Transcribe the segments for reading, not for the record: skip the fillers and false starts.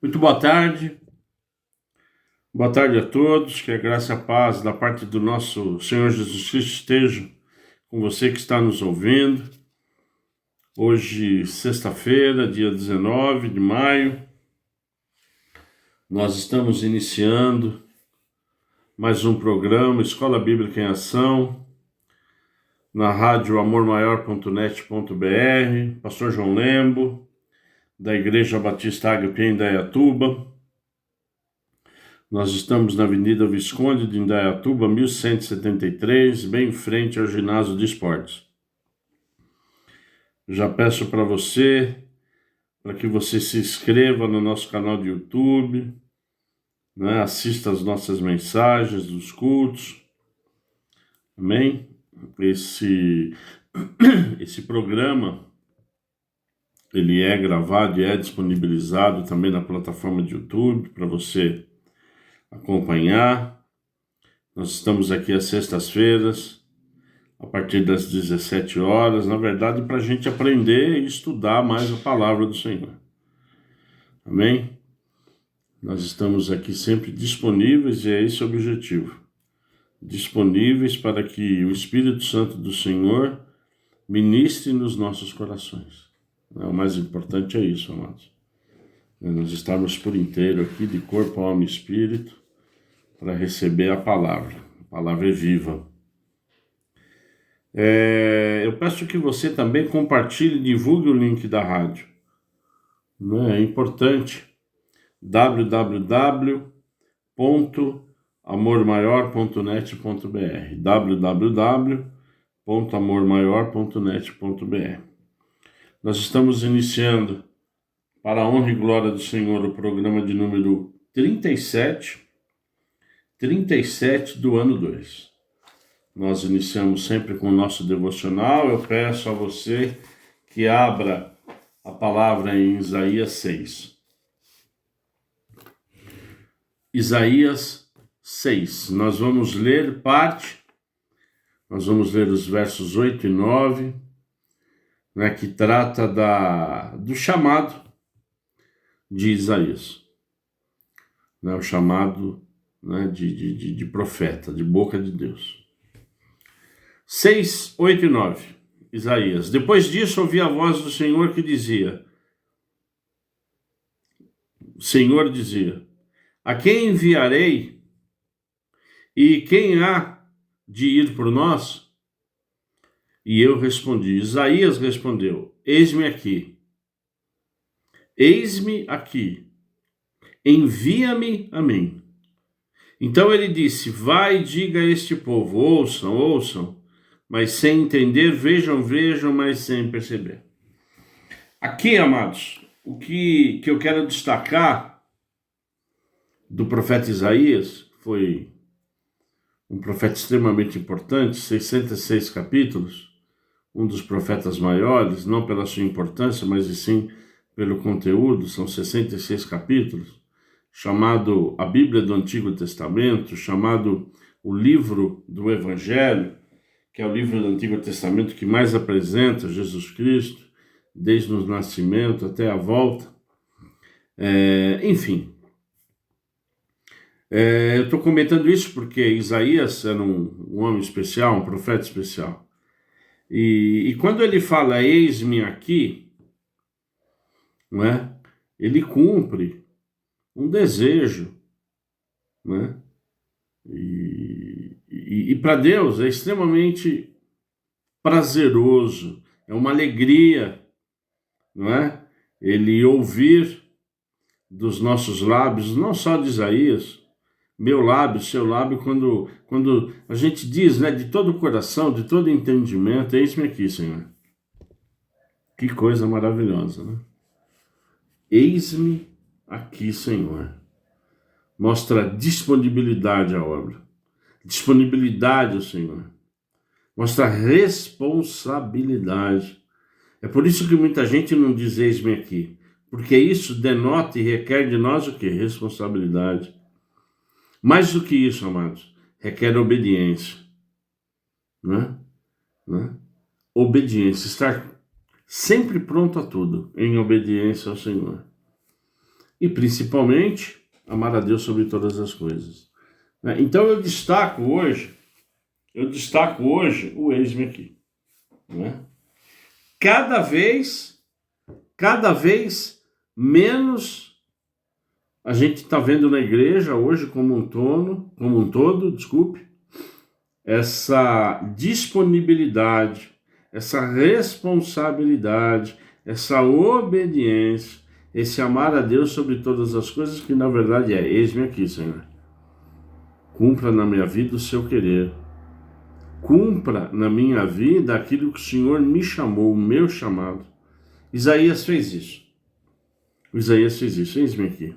Muito boa tarde. Boa tarde a todos. Que a graça e a paz da parte do nosso Senhor Jesus Cristo esteja com você que está nos ouvindo. Hoje, sexta-feira, dia 19 de maio, nós estamos iniciando mais um programa Escola Bíblica em Ação, na rádio amormaior.net.br, Pastor João Lembo, da Igreja Batista Ágape em Indaiatuba. Nós estamos na Avenida Visconde de Indaiatuba, 1173, bem em frente ao ginásio de esportes. Já peço para que você se inscreva no nosso canal de YouTube, né? Assista as nossas mensagens dos cultos. Amém? Esse programa, ele é gravado e é disponibilizado também na plataforma de YouTube para você acompanhar. Nós estamos aqui às sextas-feiras, a partir das 17 horas, na verdade, para a gente aprender e estudar mais a palavra do Senhor. Amém? Nós estamos aqui sempre disponíveis e é esse o objetivo. Disponíveis para que o Espírito Santo do Senhor ministre nos nossos corações. O mais importante é isso, amados. Nós estamos por inteiro aqui, de corpo, alma e espírito, para receber a palavra. A palavra é viva. Eu peço que você também compartilhe e divulgue o link da rádio. É importante. www.amormaior.net.br www.amormaior.net.br Nós estamos iniciando, para a honra e glória do Senhor, o programa de número 37 do ano 2. Nós iniciamos sempre com o nosso devocional. Eu peço a você que abra a palavra em Isaías 6. Isaías 6. Nós vamos ler nós vamos ler os versos 8 e 9, né, que trata do chamado de Isaías. Né, o chamado, né, de profeta, de boca de Deus. 6, 8 e 9, Isaías. Depois disso ouvi a voz do Senhor que dizia, o Senhor dizia, a quem enviarei e quem há de ir por nós? E eu respondi, Isaías respondeu, eis-me aqui, envia-me a mim. Então ele disse, vai e diga a este povo, ouçam, mas sem entender, vejam, mas sem perceber. Aqui, amados, o que eu quero destacar do profeta Isaías, foi um profeta extremamente importante, 66 capítulos, um dos profetas maiores, não pela sua importância, mas sim pelo conteúdo, são 66 capítulos, chamado a Bíblia do Antigo Testamento, chamado o livro do Evangelho, que é o livro do Antigo Testamento que mais apresenta Jesus Cristo, desde o nascimento até a volta. Enfim, eu estou comentando isso porque Isaías era um homem especial, um profeta especial. E quando ele fala, eis-me aqui, não é? Ele cumpre um desejo, né? E para Deus é extremamente prazeroso, é uma alegria, não é? Ele ouvir dos nossos lábios, não só de Isaías, meu lábio, seu lábio, quando a gente diz, né, de todo o coração, de todo entendimento, eis-me aqui, Senhor. Que coisa maravilhosa, né? Eis-me aqui, Senhor. Mostra disponibilidade à obra. Disponibilidade ao Senhor. Mostra responsabilidade. É por isso que muita gente não diz eis-me aqui. Porque isso denota e requer de nós o quê? Responsabilidade. Mais do que isso, amados, requer obediência. Né? Obediência. Estar sempre pronto a tudo em obediência ao Senhor. e principalmente amar a Deus sobre todas as coisas. Então eu destaco hoje o eis-me aqui. Né? Cada vez menos a gente está vendo na igreja hoje como um todo, essa disponibilidade, essa responsabilidade, essa obediência, esse amar a Deus sobre todas as coisas, que na verdade eis-me aqui, Senhor. Cumpra na minha vida o seu querer. Cumpra na minha vida aquilo que o Senhor me chamou, o meu chamado. Isaías fez isso. Eis-me aqui.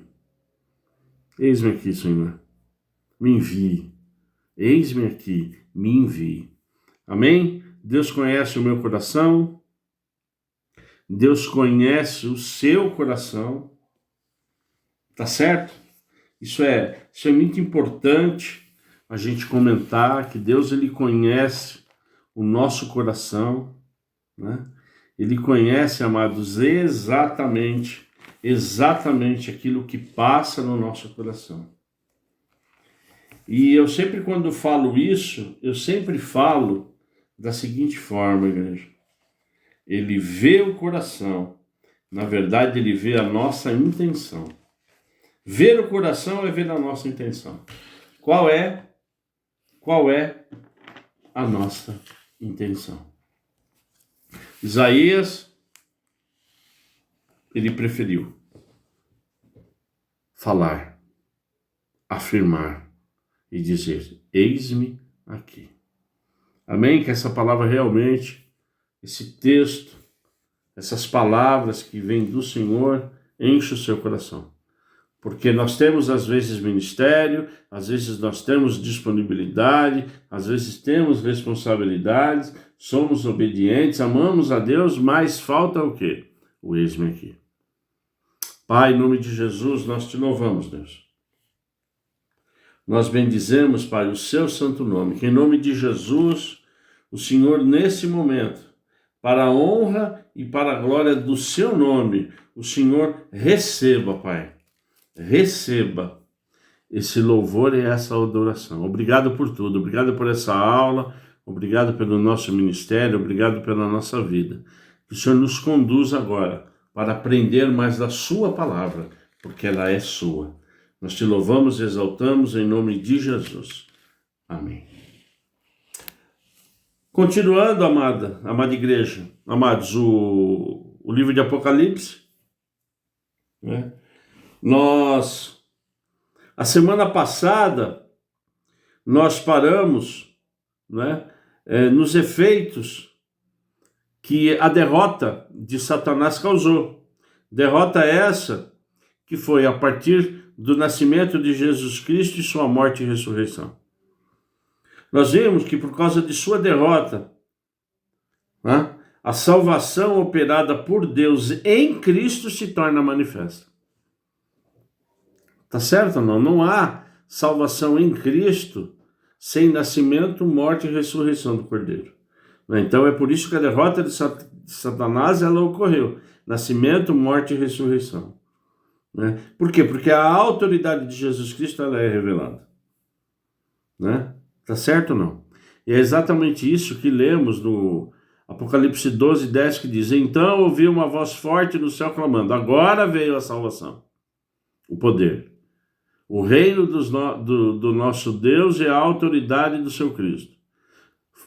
Eis-me aqui, Senhor. Me envie. Eis-me aqui. Me envie. Amém? Deus conhece o meu coração. Deus conhece o seu coração. Tá certo? Isso é muito importante a gente comentar, que Deus, ele conhece o nosso coração, né? Ele conhece, amados, exatamente aquilo que passa no nosso coração. E eu sempre, quando falo isso, eu sempre falo da seguinte forma, igreja. Ele vê o coração. Na verdade, ele vê a nossa intenção. Ver o coração é ver a nossa intenção. Qual é a nossa intenção? Isaías, ele preferiu falar, afirmar e dizer: eis-me aqui. Amém? Que essa palavra realmente, esse texto, essas palavras que vêm do Senhor, enche o seu coração. Porque nós temos, às vezes, ministério, às vezes nós temos disponibilidade, às vezes temos responsabilidades, somos obedientes, amamos a Deus, mas falta o quê? O eis-me aqui. Pai, em nome de Jesus, nós te louvamos, Deus. Nós bendizemos, Pai, o seu santo nome, que em nome de Jesus, o Senhor, nesse momento, para a honra e para a glória do seu nome, o Senhor receba, Pai. Receba esse louvor e essa adoração. Obrigado por tudo, obrigado por essa aula, obrigado pelo nosso ministério, obrigado pela nossa vida. Que o Senhor nos conduza agora para aprender mais da sua palavra, porque ela é sua. Nós te louvamos e exaltamos em nome de Jesus. Amém. Continuando, amada igreja, amados, o livro de Apocalipse, né? A semana passada, nós paramos, né, nos efeitos que a derrota de Satanás causou. Derrota essa que foi a partir do nascimento de Jesus Cristo e sua morte e ressurreição. Nós vimos que por causa de sua derrota, né, a salvação operada por Deus em Cristo se torna manifesta. Tá certo ou não? Não há salvação em Cristo sem nascimento, morte e ressurreição do Cordeiro. Então é por isso que a derrota de Satanás ela ocorreu. Nascimento, morte e ressurreição. Né? Por quê? Porque a autoridade de Jesus Cristo ela é revelada. Né? Tá certo ou não? E é exatamente isso que lemos no Apocalipse 12:10, que diz: então ouvi uma voz forte no céu clamando: agora veio a salvação, o poder, o reino do nosso Deus e a autoridade do seu Cristo.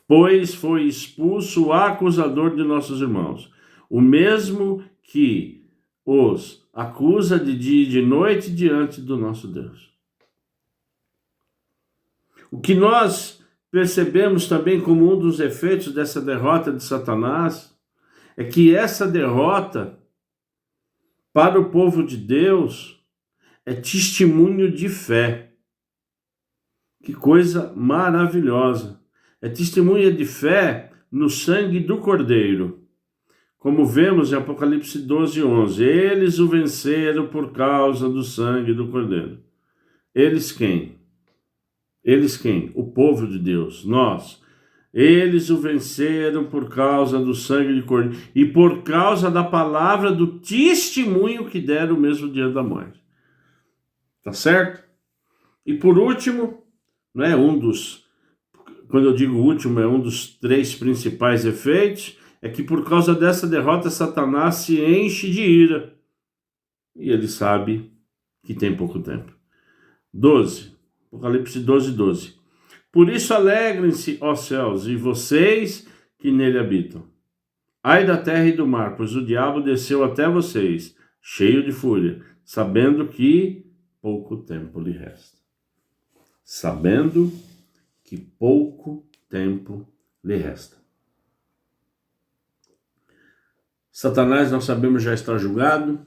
Pois foi expulso o acusador de nossos irmãos, o mesmo que os acusa de dia e de noite diante do nosso Deus. O que nós percebemos também como um dos efeitos dessa derrota de Satanás é que essa derrota para o povo de Deus é testemunho de fé. Que coisa maravilhosa. É testemunha de fé no sangue do Cordeiro. Como vemos em Apocalipse 12:11. Eles o venceram por causa do sangue do Cordeiro. Eles quem? Eles quem? O povo de Deus, nós. Eles o venceram por causa do sangue de Cordeiro e por causa da palavra do testemunho que deram mesmo diante da morte. Tá certo? E por último, né, quando eu digo último, é um dos 3 principais efeitos, é que por causa dessa derrota, Satanás se enche de ira. E ele sabe que tem pouco tempo. 12, Apocalipse 12, 12. Por isso alegrem-se, ó céus, e vocês que nele habitam. Ai da terra e do mar, pois o diabo desceu até vocês, cheio de fúria, sabendo que pouco tempo lhe resta. Sabendo que pouco tempo lhe resta. Satanás, nós sabemos, já está julgado.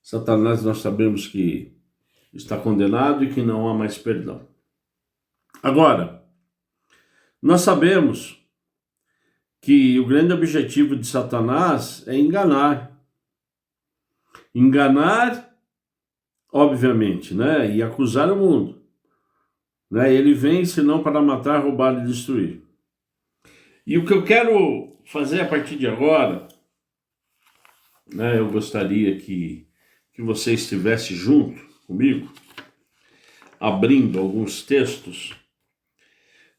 Satanás, nós sabemos que está condenado e que não há mais perdão. Agora, nós sabemos que o grande objetivo de Satanás é enganar. Enganar, obviamente, né? E acusar o mundo. Né? Ele vem senão para matar, roubar e destruir. E o que eu quero fazer a partir de agora, né? Eu gostaria que você estivesse junto comigo, abrindo alguns textos.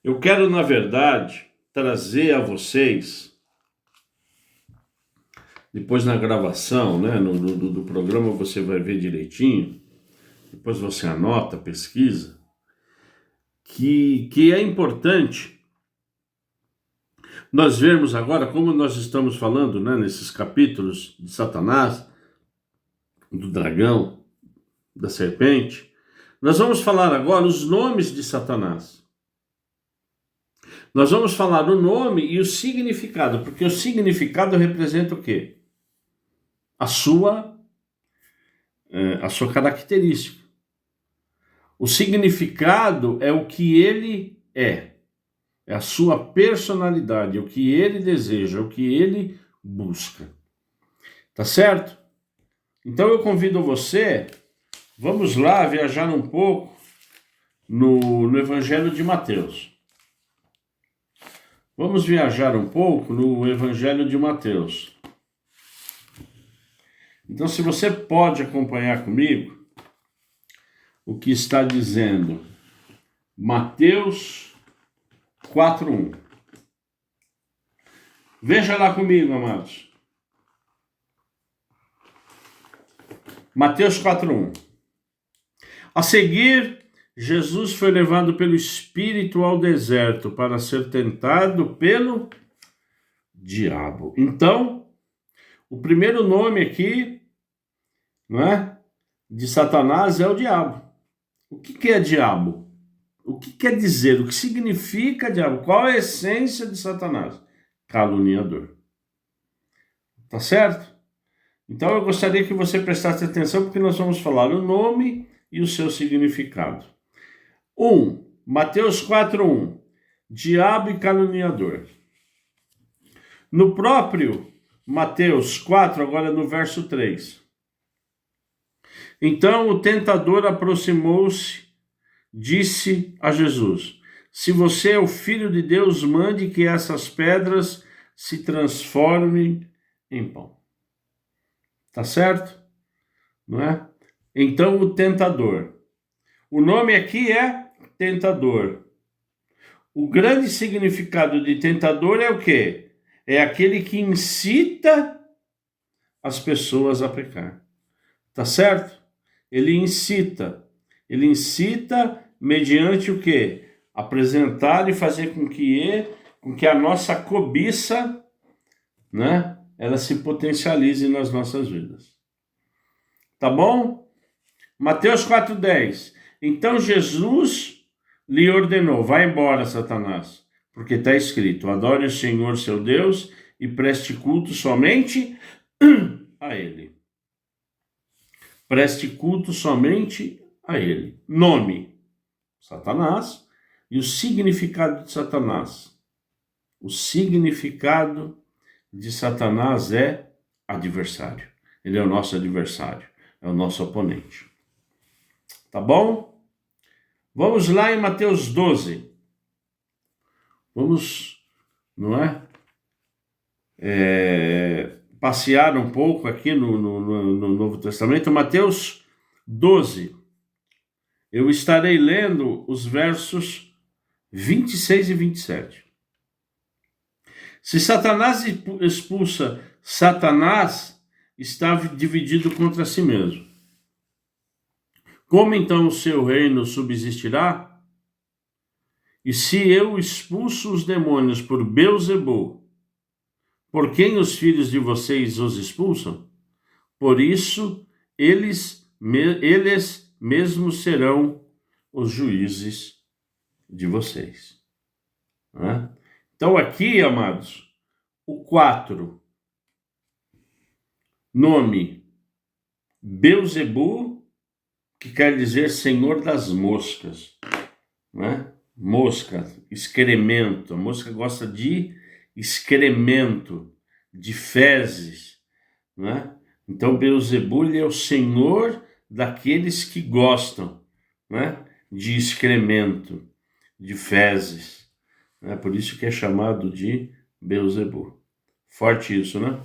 Eu quero, na verdade, trazer a vocês, depois na gravação, né, do programa você vai ver direitinho, depois você anota, pesquisa, que é importante nós vermos agora, como nós estamos falando, né, nesses capítulos de Satanás, do dragão, da serpente, nós vamos falar agora os nomes de Satanás. Nós vamos falar o nome e o significado, porque o significado representa o quê? A sua característica. O significado é o que ele é a sua personalidade, o que ele deseja, o que ele busca. Tá certo? Então eu convido você, vamos lá viajar um pouco no Evangelho de Mateus. Vamos viajar um pouco no Evangelho de Mateus. Então, se você pode acompanhar comigo o que está dizendo Mateus 4:1. Veja lá comigo, amados. Mateus 4:1. A seguir, Jesus foi levado pelo Espírito ao deserto para ser tentado pelo diabo. Então, o primeiro nome aqui, não é, de Satanás é o diabo. O que é diabo? O que quer dizer? O que significa diabo? Qual é a essência de Satanás? Caluniador. Tá certo? Então eu gostaria que você prestasse atenção, porque nós vamos falar o nome e o seu significado. 1. Mateus 4:1. Diabo e caluniador. No próprio Mateus 4, agora no verso 3. Então o tentador aproximou-se, disse a Jesus: se você é o Filho de Deus, mande que essas pedras se transformem em pão. Tá certo? Não é? Então o tentador. O nome aqui é tentador. O grande significado de tentador é o quê? É aquele que incita as pessoas a pecar. Tá certo? Ele incita mediante o quê? Apresentar e fazer com que a nossa cobiça, né, ela se potencialize nas nossas vidas. Tá bom? Mateus 4:10. Então Jesus lhe ordenou: vai embora, Satanás, porque está escrito: adore o Senhor seu Deus e preste culto somente a Ele. Preste culto somente a Ele. Nome: Satanás. E o significado de Satanás? O significado de Satanás é adversário. Ele é o nosso adversário, é o nosso oponente. Tá bom? Vamos lá em Mateus 12. Vamos, não é? Passear um pouco aqui no Novo Testamento. Mateus 12. Eu estarei lendo os versos 26 e 27. Se Satanás expulsa Satanás, está dividido contra si mesmo. Como então o seu reino subsistirá? E se eu expulso os demônios por Beelzebul, por quem os filhos de vocês os expulsam? Por isso, eles mesmos serão os juízes de vocês. Né? Então aqui, amados, o 4, nome Beelzebul, que quer dizer Senhor das Moscas, né? Mosca, excremento. A mosca gosta de excremento, de fezes, né? Então Beelzebul é o senhor daqueles que gostam, né? De excremento, de fezes, né? Por isso que é chamado de Beelzebul. Forte isso, né?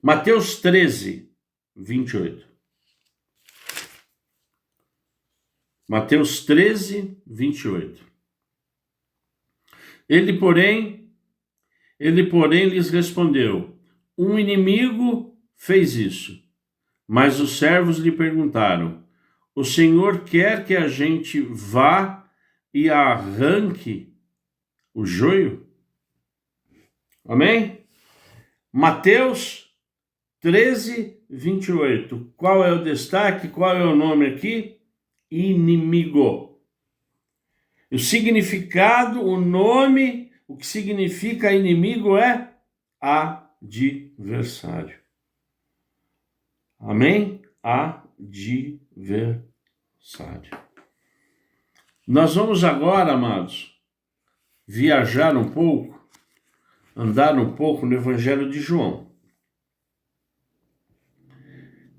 Mateus 13, 28. Mateus 13, 28. Ele, porém, lhes respondeu: um inimigo fez isso. Mas os servos lhe perguntaram: o Senhor quer que a gente vá e arranque o joio? Amém? Mateus 13, 28. Qual é o destaque? Qual é o nome aqui? Inimigo. O significado, o nome, o que significa inimigo é adversário. Amém? Adversário. Nós vamos agora, amados, viajar um pouco, andar um pouco no Evangelho de João.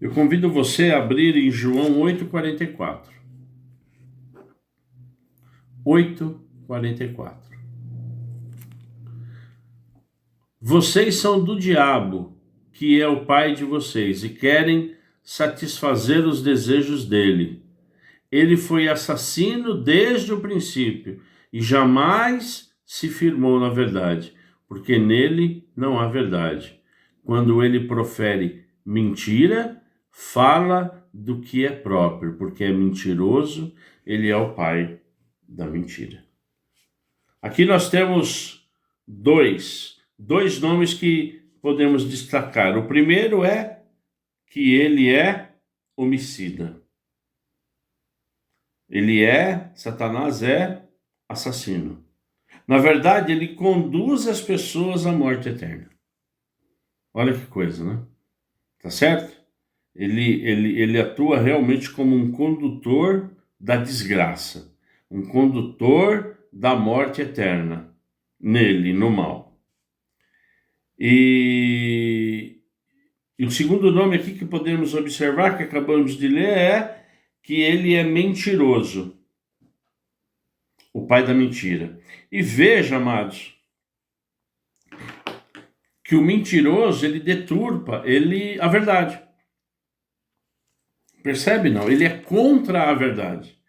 Eu convido você a abrir em João 8,44. 8,44. Vocês são do diabo, que é o pai de vocês, e querem satisfazer os desejos dele. Ele foi assassino desde o princípio e jamais se firmou na verdade, porque nele não há verdade. Quando ele profere mentira, fala do que é próprio, porque é mentiroso, ele é o pai da mentira. Aqui nós temos dois nomes que podemos destacar. O primeiro é que ele é homicida. Satanás é assassino. Na verdade, ele conduz as pessoas à morte eterna. Olha que coisa, né? Tá certo? Ele atua realmente como um condutor da desgraça, um condutor da morte eterna, nele, no mal. E o segundo nome aqui que podemos observar, que acabamos de ler, é que ele é mentiroso, o pai da mentira. E veja, amados, que o mentiroso, ele deturpa a verdade. Percebe, não? Ele é contra a verdade,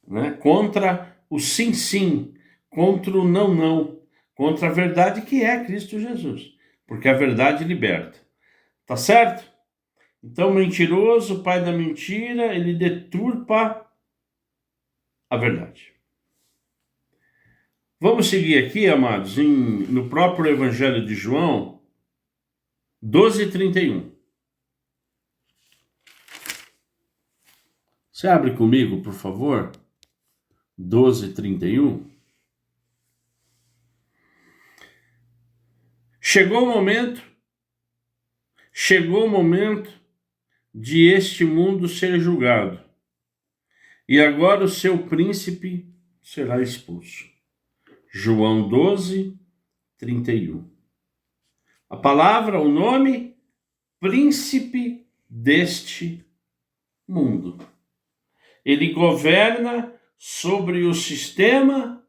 né? Contra o sim, sim, contra o não, não, contra a verdade que é Cristo Jesus, porque a verdade liberta. Tá certo? Então, mentiroso, pai da mentira, ele deturpa a verdade. Vamos seguir aqui, amados, no próprio Evangelho de João, 12:31. Você abre comigo, por favor? 12:31. Chegou o momento de este mundo ser julgado. E agora o seu príncipe será expulso. João 12:31. A palavra, o nome, príncipe deste mundo. Ele governa sobre o sistema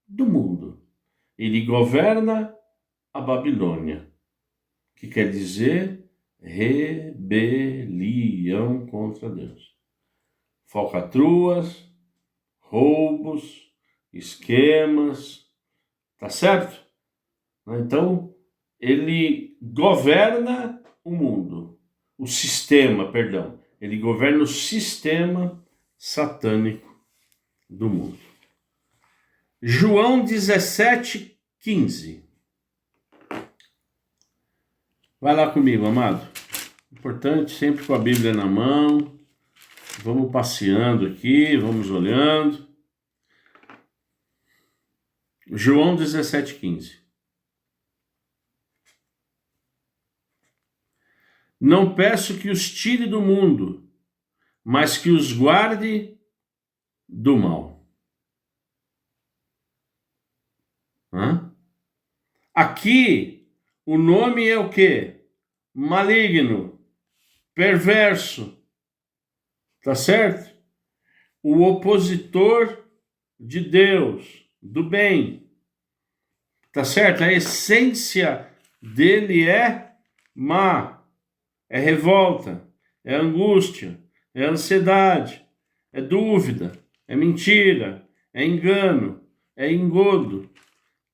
do mundo. Ele governa a Babilônia, que quer dizer rebelião contra Deus. falcatruas, roubos, esquemas, tá certo? Então, ele governa o mundo, o sistema, perdão. Ele governa o sistema satânico do mundo. João 17:15. Vai lá comigo, amado. Importante, sempre com a Bíblia na mão. Vamos passeando aqui, vamos olhando. João 17:15. Não peço que os tire do mundo, mas que os guarde do mal. Aqui, o nome é o quê? Maligno, perverso, tá certo? O opositor de Deus, do bem, tá certo? A essência dele é má, é revolta, é angústia, é ansiedade, é dúvida, é mentira, é engano, é engodo,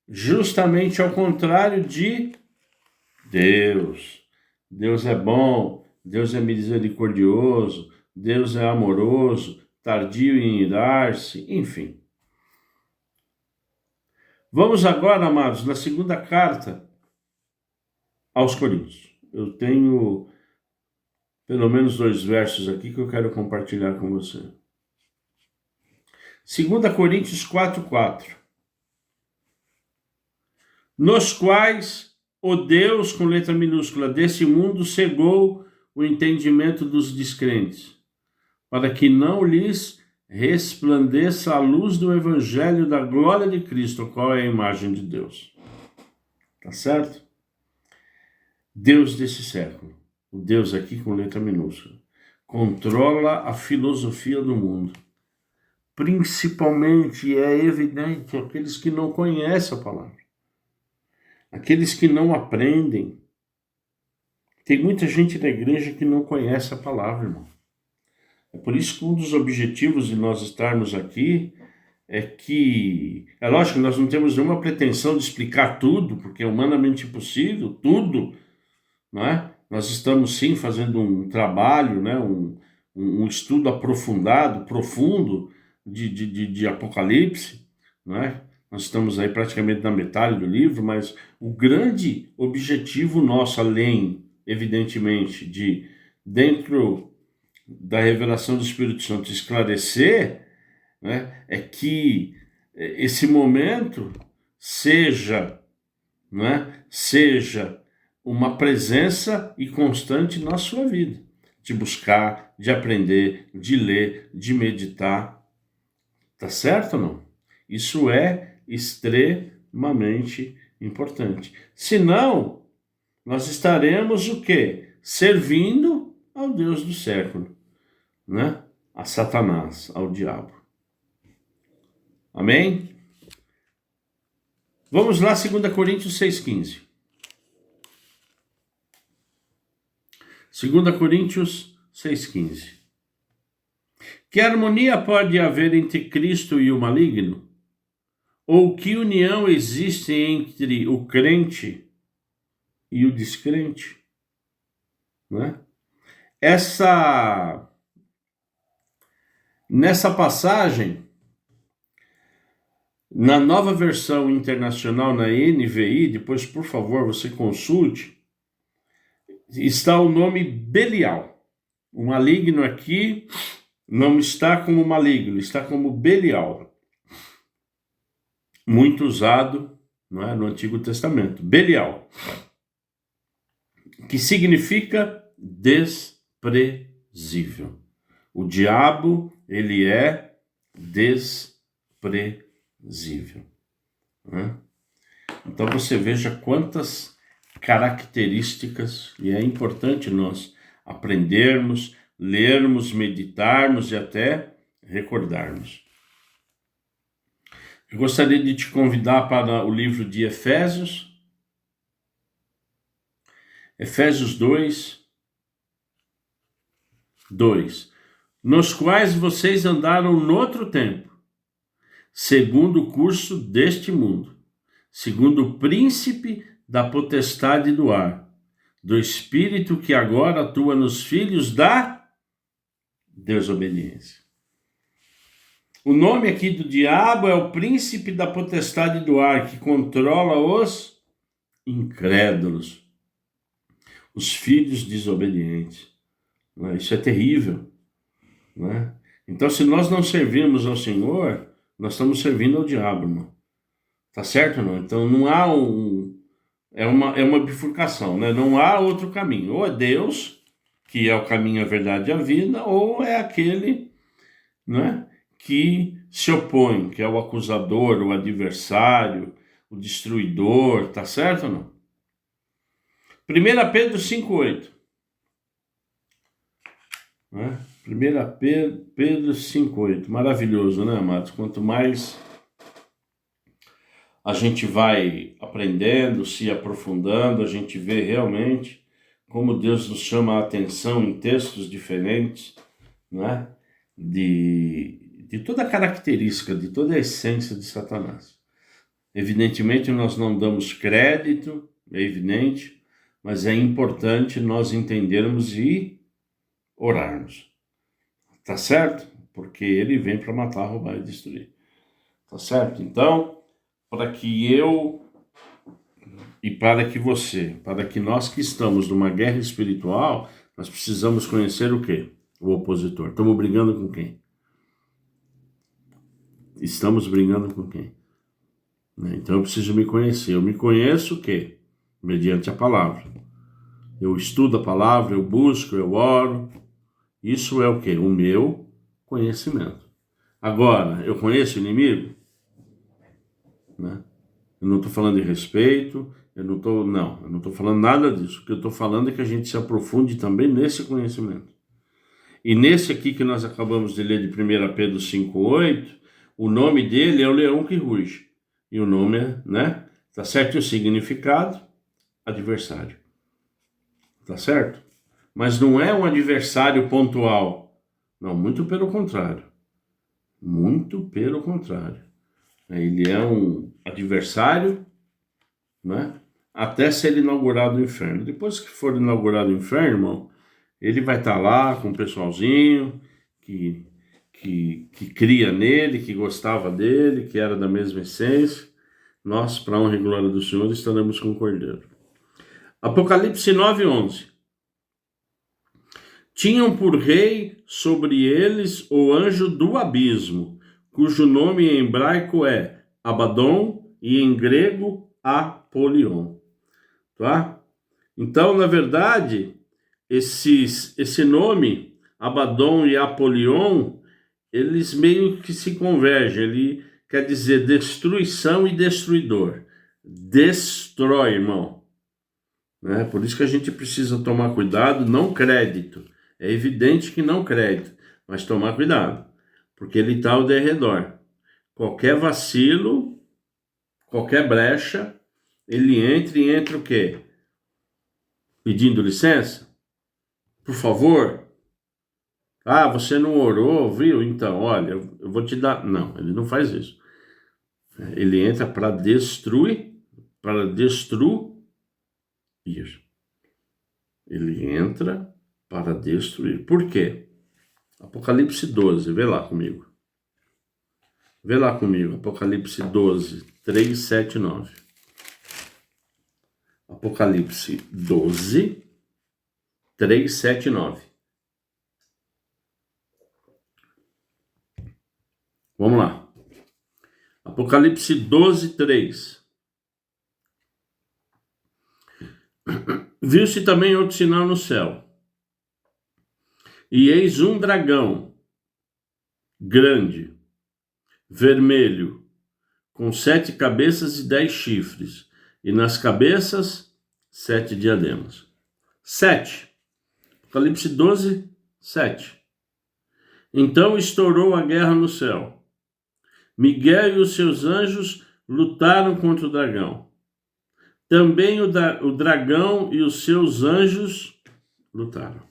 justamente ao contrário de Deus. Deus é bom, Deus é misericordioso, Deus é amoroso, tardio em irar-se, enfim. Vamos agora, amados, na segunda carta aos Coríntios. Eu tenho pelo menos 2 versos aqui que eu quero compartilhar com você. 2 Coríntios 4:4. Nos quais o Deus, com letra minúscula, desse mundo cegou o entendimento dos descrentes, para que não lhes resplandeça a luz do evangelho da glória de Cristo, qual é a imagem de Deus. Tá certo? Deus desse século, o Deus aqui com letra minúscula, controla a filosofia do mundo. Principalmente, é evidente, aqueles que não conhecem a palavra. Aqueles que não aprendem. Tem muita gente na igreja que não conhece a palavra, irmão. É por isso que um dos objetivos de nós estarmos aqui é que... É lógico que nós não temos nenhuma pretensão de explicar tudo, porque é humanamente impossível, tudo, não é? Nós estamos sim fazendo um trabalho, né? um estudo aprofundado, profundo de Apocalipse, não é? Nós estamos aí praticamente na metade do livro, mas o grande objetivo nosso, além, evidentemente, de, dentro da revelação do Espírito Santo, esclarecer, né, é que esse momento seja uma presença e constante na sua vida, de buscar, de aprender, de ler, de meditar. Tá certo ou não? Isso é extremamente importante. Senão, nós estaremos o quê? Servindo ao Deus do século, né? A Satanás, ao diabo. Amém? Vamos lá, 2 Coríntios 6,15. 2 Coríntios 6,15. Que harmonia pode haver entre Cristo e o maligno? Ou que união existe entre o crente e o descrente? Né? Nessa passagem, na nova versão internacional, na NVI, depois, por favor, você consulte, está o nome Belial. O maligno aqui não está como maligno, está como Belial. Muito usado, não é, no Antigo Testamento. Belial, que significa desprezível. O diabo, ele é desprezível. Né? Então você veja quantas características, e é importante nós aprendermos, lermos, meditarmos e até recordarmos. Eu gostaria de te convidar para o livro de Efésios. Efésios 2. nos quais vocês andaram noutro tempo, segundo o curso deste mundo, segundo o príncipe da potestade do ar, do espírito que agora atua nos filhos da desobediência. O nome aqui do diabo é o príncipe da potestade do ar, que controla os incrédulos, os filhos desobedientes. Isso é terrível, né? Então, se nós não servimos ao Senhor, nós estamos servindo ao diabo, irmão. Tá certo ou não? Então, não há é uma bifurcação, né? Não há outro caminho. Ou é Deus, que é o caminho, a verdade e a vida, ou é aquele, né, que se opõe, que é o acusador, o adversário, o destruidor, tá certo ou não? 1 Pedro 5,8. Né? 1 Pedro 5,8. Maravilhoso, né, amados? Quanto mais a gente vai aprendendo, se aprofundando, a gente vê realmente como Deus nos chama a atenção em textos diferentes, né? De toda a característica, de toda a essência de Satanás. Evidentemente, nós não damos crédito, é evidente, mas é importante nós entendermos e orarmos. Tá certo? Porque ele vem para matar, roubar e destruir. Tá certo? Então, para que eu e para que você, para que nós que estamos numa guerra espiritual, nós precisamos conhecer o quê? O opositor. Estamos brigando com quem? Estamos brigando com quem? Então eu preciso me conhecer. Eu me conheço o quê? Mediante a palavra. Eu estudo a palavra, eu busco, eu oro. Isso é o quê? O meu conhecimento. Agora, eu conheço o inimigo? Né? Eu não estou falando de respeito, eu não estou falando nada disso. O que eu estou falando é que a gente se aprofunde também nesse conhecimento. E nesse aqui que nós acabamos de ler de 1 Pedro 5,8, o nome dele é o leão que ruge. E o nome é, né? Tá certo? E o significado? Adversário. Tá certo? Mas não é um adversário pontual. Não, muito pelo contrário. Muito pelo contrário. Ele é um adversário, né? Até ser inaugurado o inferno. Depois que for inaugurado o inferno, irmão, ele vai estar lá com o pessoalzinho que cria nele, que gostava dele, que era da mesma essência. Nós, para a honra e glória do Senhor, estaremos com o Cordeiro. Apocalipse 9:11. Tinham por rei sobre eles o anjo do abismo, cujo nome em hebraico é Abaddon e em grego Apolion. Tá? Então, na verdade, esse nome, Abaddon e Apolion, eles meio que se convergem. Ele quer dizer destruição e destruidor. Destrói, irmão. Né? Por isso que a gente precisa tomar cuidado, não crédito. É evidente que não crédito, mas tomar cuidado, porque ele está ao derredor. Qualquer vacilo, qualquer brecha, ele entra o quê? Pedindo licença? Por favor? Ah, você não orou, viu? Então, olha, eu vou te dar... Não, ele não faz isso. Ele entra para destruir. Ele entra para destruir. Por quê? Apocalipse 12, vê lá comigo. Vê lá comigo, Apocalipse 12, 3, 7, 9. Apocalipse 12, 3, 7, 9. Vamos lá. Apocalipse 12, 3. Viu-se também outro sinal no céu. E eis um dragão grande, vermelho, com 7 cabeças e 10 chifres, e nas cabeças 7 diademas. 7. Apocalipse 12, 7. Então estourou a guerra no céu. Miguel e os seus anjos lutaram contra o dragão. Também o dragão e os seus anjos lutaram.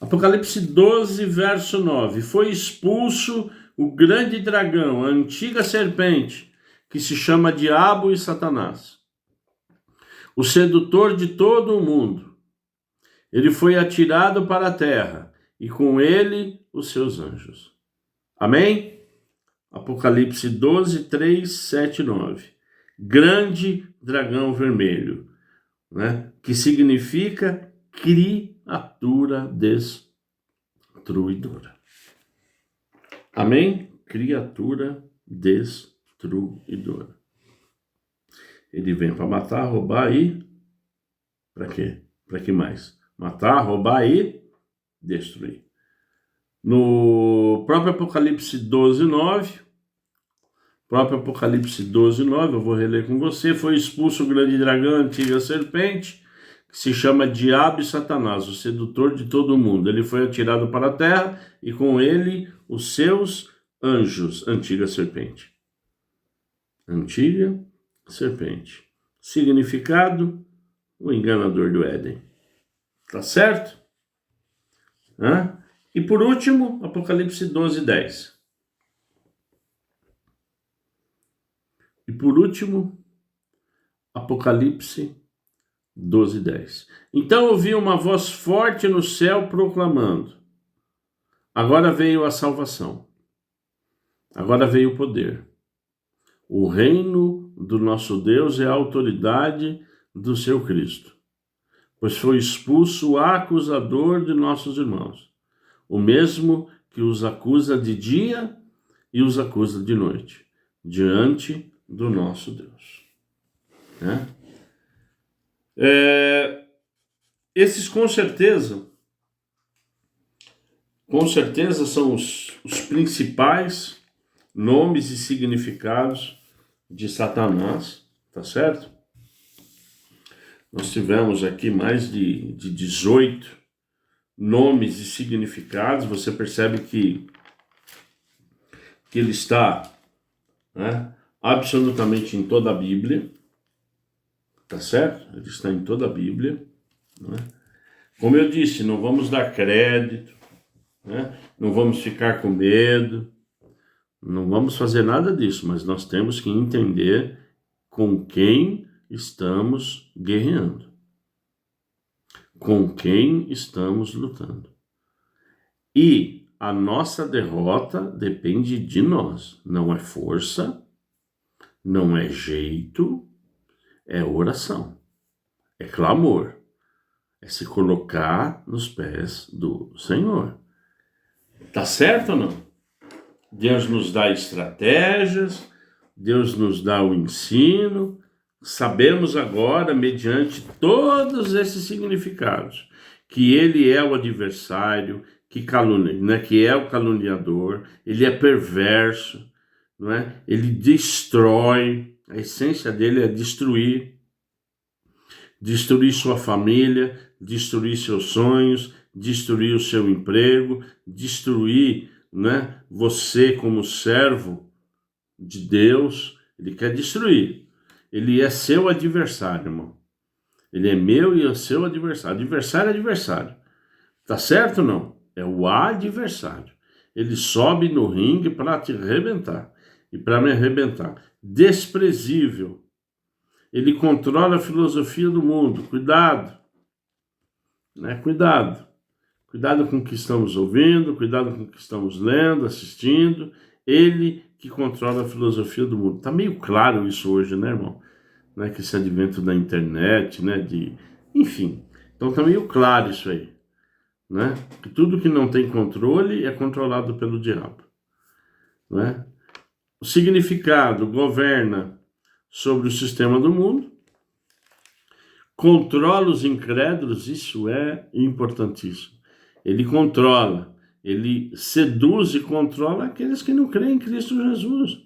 Apocalipse 12, verso 9. Foi expulso o grande dragão, a antiga serpente, que se chama Diabo e Satanás, o sedutor de todo o mundo. Ele foi atirado para a terra, e com ele os seus anjos. Amém? Apocalipse 12, 3, 7, 9. Grande dragão vermelho, né? Que significa criatura destruidora. Amém? Criatura destruidora. Ele vem para matar, roubar e... Para quê? Para que mais? Matar, roubar e destruir. No próprio Apocalipse 12, 9... eu vou reler com você. Foi expulso o grande dragão, a antiga serpente, que se chama Diabo e Satanás, o sedutor de todo mundo. Ele foi atirado para a terra e com ele os seus anjos, antiga serpente. Antiga serpente. Significado: o enganador do Éden. Tá certo? E por último, Apocalipse 12, 10. E por último, Apocalipse 12, 10. Então ouvi uma voz forte no céu proclamando: agora veio a salvação, agora veio o poder. O reino do nosso Deus é a autoridade do seu Cristo, pois foi expulso o acusador de nossos irmãos, o mesmo que os acusa de dia e os acusa de noite, diante do nosso Deus. Esses com certeza são os principais nomes e significados de Satanás, tá certo? Nós tivemos aqui mais de 18 nomes e significados. Você percebe que ele está, absolutamente em toda a Bíblia, tá certo? Ele está em toda a Bíblia, Como eu disse, não vamos dar crédito, não vamos ficar com medo, não vamos fazer nada disso, mas nós temos que entender com quem estamos guerreando, com quem estamos lutando. E a nossa derrota depende de nós, não é força, não é jeito, é oração, é clamor, é se colocar nos pés do Senhor. Tá certo ou não? Deus nos dá estratégias, Deus nos dá o ensino. Sabemos agora, mediante todos esses significados, que ele é o adversário, que é o caluniador, ele é perverso, ele destrói, a essência dele é destruir sua família, destruir seus sonhos, destruir o seu emprego, destruir você como servo de Deus. Ele quer destruir. Ele é seu adversário, irmão. Ele é meu e é seu adversário. Adversário é adversário. Tá certo ou não? É o adversário. Ele sobe no ringue para te arrebentar. E para me arrebentar. Desprezível. Ele controla a filosofia do mundo. Cuidado. Cuidado. Cuidado com o que estamos ouvindo, cuidado com o que estamos lendo, assistindo. Ele que controla a filosofia do mundo. Tá meio claro isso hoje, né, irmão? Que esse advento da internet, enfim. Então tá meio claro isso aí, Que tudo que não tem controle é controlado pelo diabo, O significado: governa sobre o sistema do mundo, controla os incrédulos, isso é importantíssimo. Ele controla, ele seduz e controla aqueles que não creem em Cristo Jesus,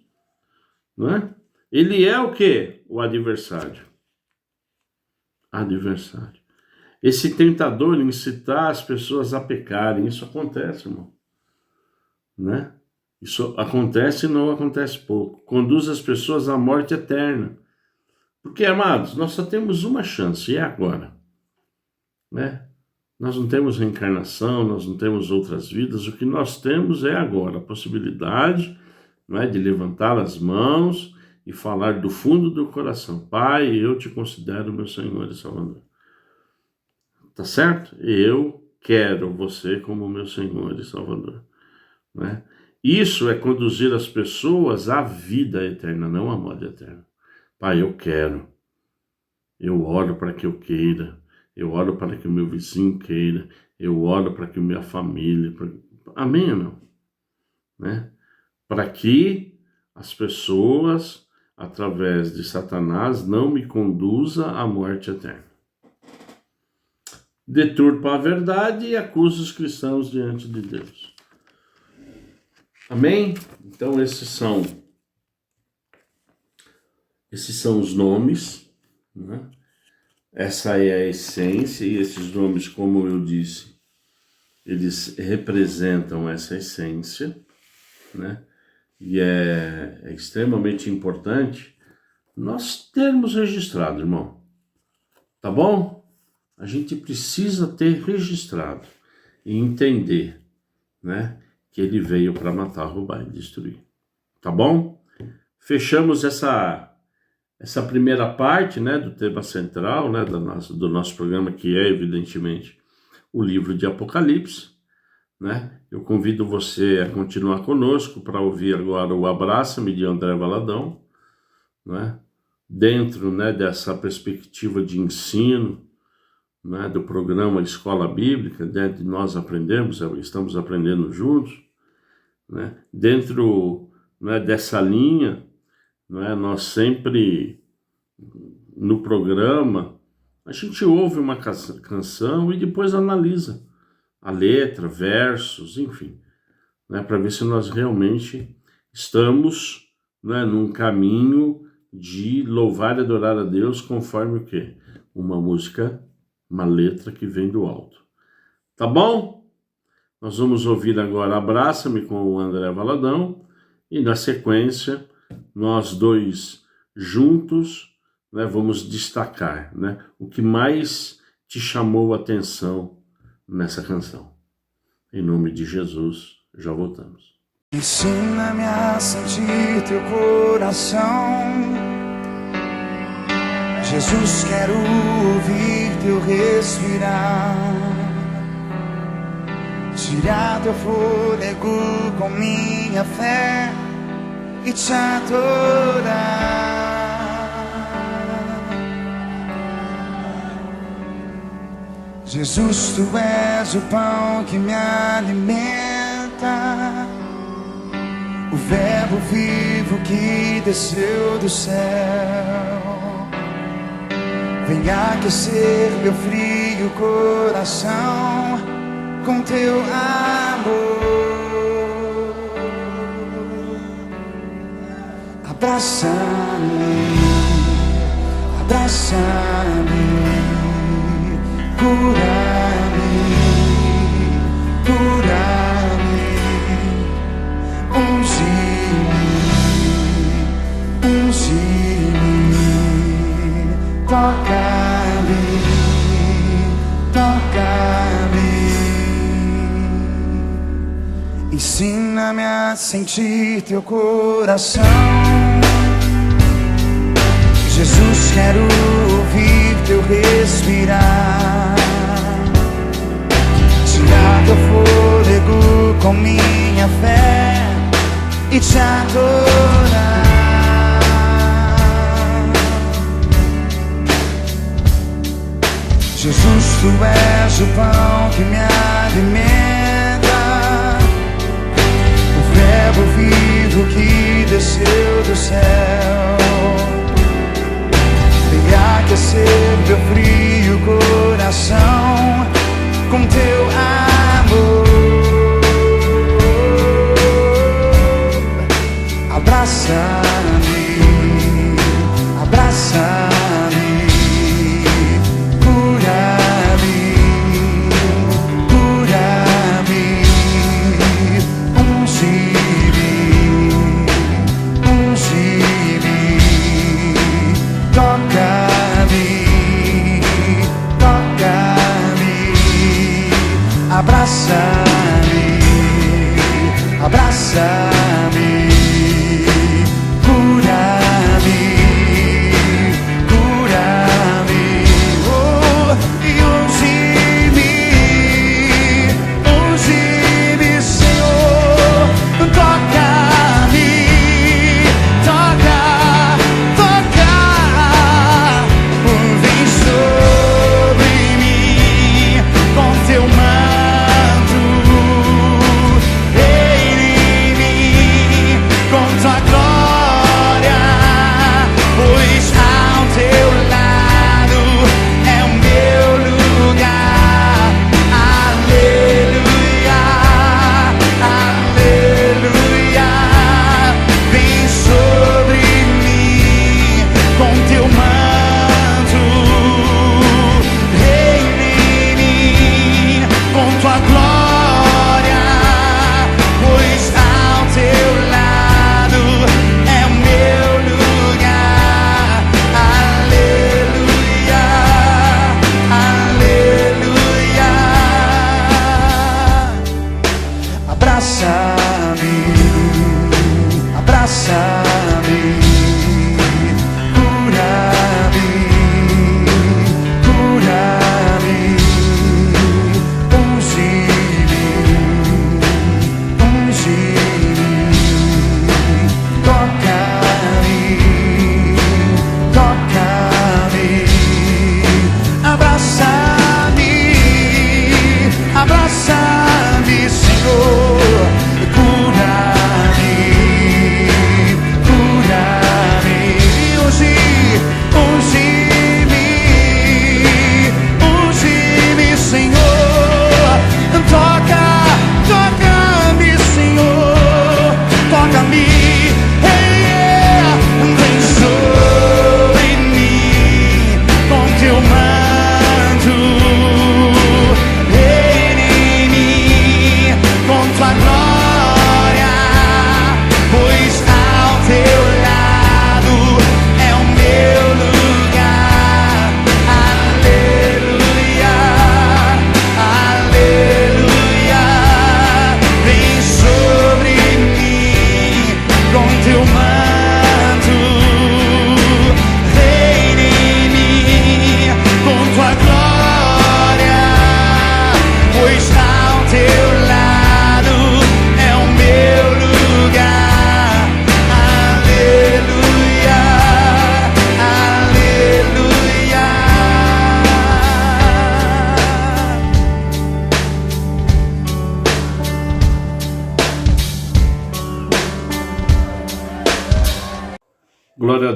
Ele é o quê? O adversário. Adversário. Esse tentador incitar as pessoas a pecarem, isso acontece, irmão, Isso acontece e não acontece pouco. Conduz as pessoas à morte eterna. Porque, amados, nós só temos uma chance, e é agora, Nós não temos reencarnação, nós não temos outras vidas, o que nós temos é agora a possibilidade, não é, de levantar as mãos e falar do fundo do coração: Pai, eu te considero meu Senhor e Salvador. Tá certo? Eu quero você como meu Senhor e Salvador. Né? Isso é conduzir as pessoas à vida eterna, não à morte eterna. Pai, eu quero. Eu oro para que eu queira. Eu oro para que o meu vizinho queira. Eu oro para que minha família... Amém ou não? Né? Para que as pessoas, através de Satanás, não me conduzam à morte eterna. Deturpa a verdade e acusa os cristãos diante de Deus. Amém? Então esses são os nomes, né? Essa é a essência, e esses nomes, como eu disse, eles representam essa essência, né? E é extremamente importante nós termos registrado, irmão. Tá bom? A gente precisa ter registrado e entender, né, que ele veio para matar, roubar e destruir. Tá bom? Fechamos essa primeira parte, né, do tema central, né, do nosso programa, que é, evidentemente, o livro de Apocalipse. Né? Eu convido você a continuar conosco para ouvir agora o Abraça-me de André Valadão, né? Dentro, né, dessa perspectiva de ensino, né, do programa Escola Bíblica, dentro de nós estamos aprendendo juntos, né? Dentro, né, dessa linha, né, nós sempre, no programa, a gente ouve uma canção e depois analisa a letra, versos, enfim, né, para ver se nós realmente estamos, né, num caminho de louvar e adorar a Deus conforme o quê? Uma música, uma letra que vem do alto. Tá bom? Nós vamos ouvir agora Abraça-me com o André Valadão e na sequência nós dois juntos, né, vamos destacar, né, o que mais te chamou a atenção nessa canção. Em nome de Jesus, já voltamos. Ensina-me a sentir teu coração. Jesus, quero ouvir teu respirar. Tirar teu fôlego com minha fé e te adorar. Jesus, tu és o pão que me alimenta, o verbo vivo que desceu do céu. Vem aquecer meu frio coração com teu amor. Abraça-me, abraça-me. Cura-me, cura-me, unge-me, unge-me, toca-me, toca-me. Ensina-me a sentir teu coração. Jesus, quero ouvir teu respirar. Tirar teu fôlego com minha fé e te adorar. Jesus, tu és o pão que me alimenta, o verbo vivo que desceu do céu. Vem aquecer meu frio coração com teu amor. Abraça-me, abraça-me, cura-me, cura-me, unge-me, unge-me, toca-me,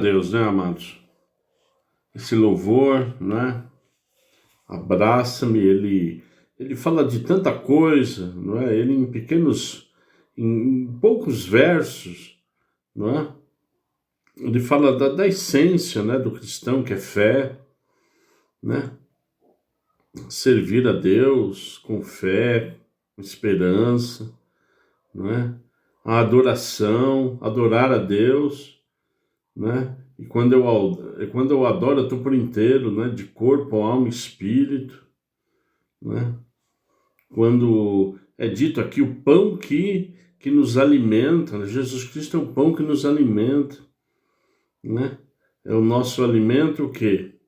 Deus, né, amados? Esse louvor, né? Abraça-me, ele fala de tanta coisa, não é? Ele em poucos versos, não é? Ele fala da essência, né, do cristão, que é fé, né? Servir a Deus com fé, com esperança, não é? A adoração, adorar a Deus, né? E quando eu adoro, eu estou por inteiro, né? De corpo, alma e espírito, né? Quando é dito aqui o pão que nos alimenta, né? Jesus Cristo é o pão que nos alimenta, né? É o nosso alimento o quê?